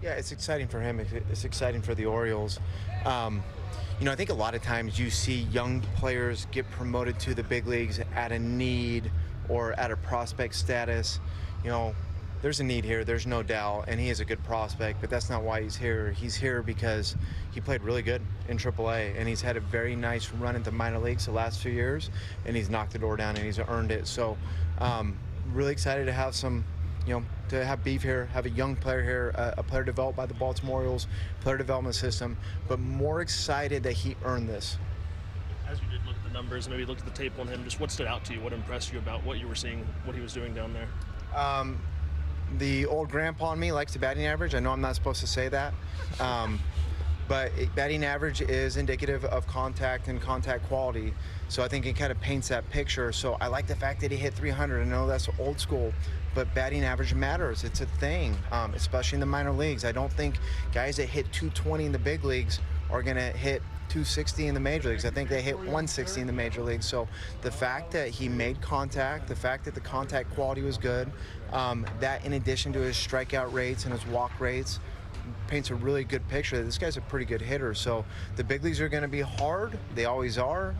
Yeah, it's exciting for him. It's exciting for the Orioles. I think a lot of times you see young players get promoted to the big leagues at a need or at a prospect status. There's a need here, there's no doubt, and he is a good prospect, but that's not why he's here. He's here because he played really good in AAA, and he's had a very nice run into minor leagues the last few years, and he's knocked the door down and he's earned it. So really excited to have to have Beef here, have a young player here, a player developed by the Baltimore Orioles, player development system, but more excited that he earned this. As you did look at the numbers, maybe looked at the tape on him, just what stood out to you, what impressed you about what you were seeing, what he was doing down there? The old grandpa in me likes the batting average. I know I'm not supposed to say that, but batting average is indicative of contact and contact quality. So I think it kind of paints that picture. So I like the fact that he hit 300. I know that's old school, but batting average matters. It's a thing, especially in the minor leagues. I don't think guys that hit 220 in the big leagues are going to hit 260 in the major leagues. I think they hit 160 in the major leagues. So the fact that he made contact, the fact that the contact quality was good, that in addition to his strikeout rates and his walk rates, paints a really good picture. This guy's a pretty good hitter. So the big leagues are going to be hard. They always are.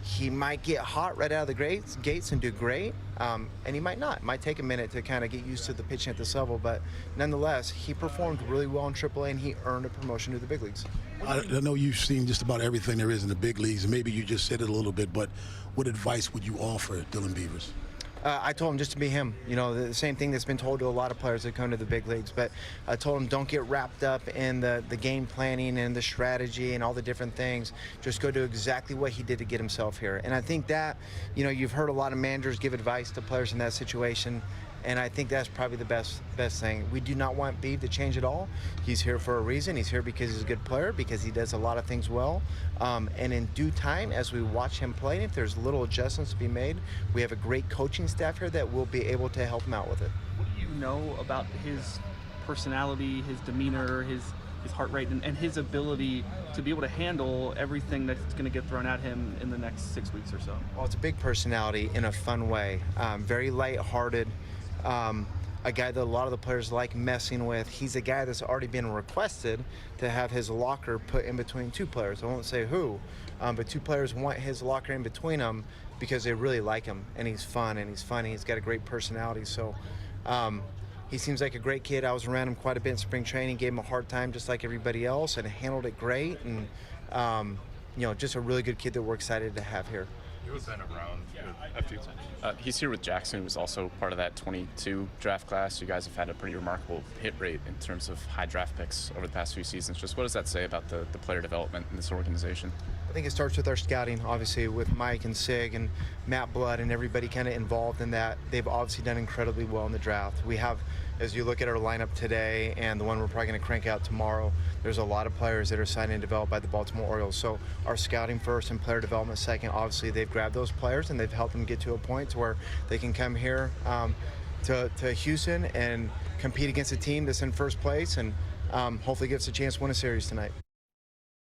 He might get hot right out of the gates and do great, and he might not. It might take a minute to kind of get used to the pitching at this level, but nonetheless, he performed really well in AAA, and he earned a promotion to the big leagues. I know you've seen just about everything there is in the big leagues, and maybe you just said it a little bit, but what advice would you offer Dylan Beavers? I told him just to be him. The same thing that's been told to a lot of players that come to the big leagues. But I told him don't get wrapped up in the game planning and the strategy and all the different things. Just go do exactly what he did to get himself here. And I think that, you've heard a lot of managers give advice to players in that situation. And I think that's probably the best thing. We do not want Beav to change at all. He's here for a reason. He's here because he's a good player, because he does a lot of things well. And in due time, as we watch him play, if there's little adjustments to be made, we have a great coaching staff here that will be able to help him out with it. What do you know about his personality, his demeanor, his heart rate, and his ability to be able to handle everything that's going to get thrown at him in the next 6 weeks or so? Well, it's a big personality in a fun way. Very lighthearted. A guy that a lot of the players like messing with. He's a guy that's already been requested to have his locker put in between two players. I won't say who, but two players want his locker in between them because they really like him, and he's fun and he's funny. He's got a great personality. So he seems like a great kid. I was around him quite a bit in spring training, gave him a hard time just like everybody else, and handled it great. And just a really good kid that we're excited to have here. You've been around a few times. He's here with Jackson, who was also part of that 22 draft class. You guys have had a pretty remarkable hit rate in terms of high draft picks over the past few seasons. Just what does that say about the player development in this organization? I think it starts with our scouting, obviously, with Mike and Sig and Matt Blood and everybody kind of involved in that. They've obviously done incredibly well in the draft. We have, as you look at our lineup today and the one we're probably going to crank out tomorrow, there's a lot of players that are signed and developed by the Baltimore Orioles. So our scouting first and player development second. Obviously, they've grabbed those players and they've helped them get to a point to where they can come here to Houston and compete against a team that's in first place and hopefully give us a chance to win a series tonight.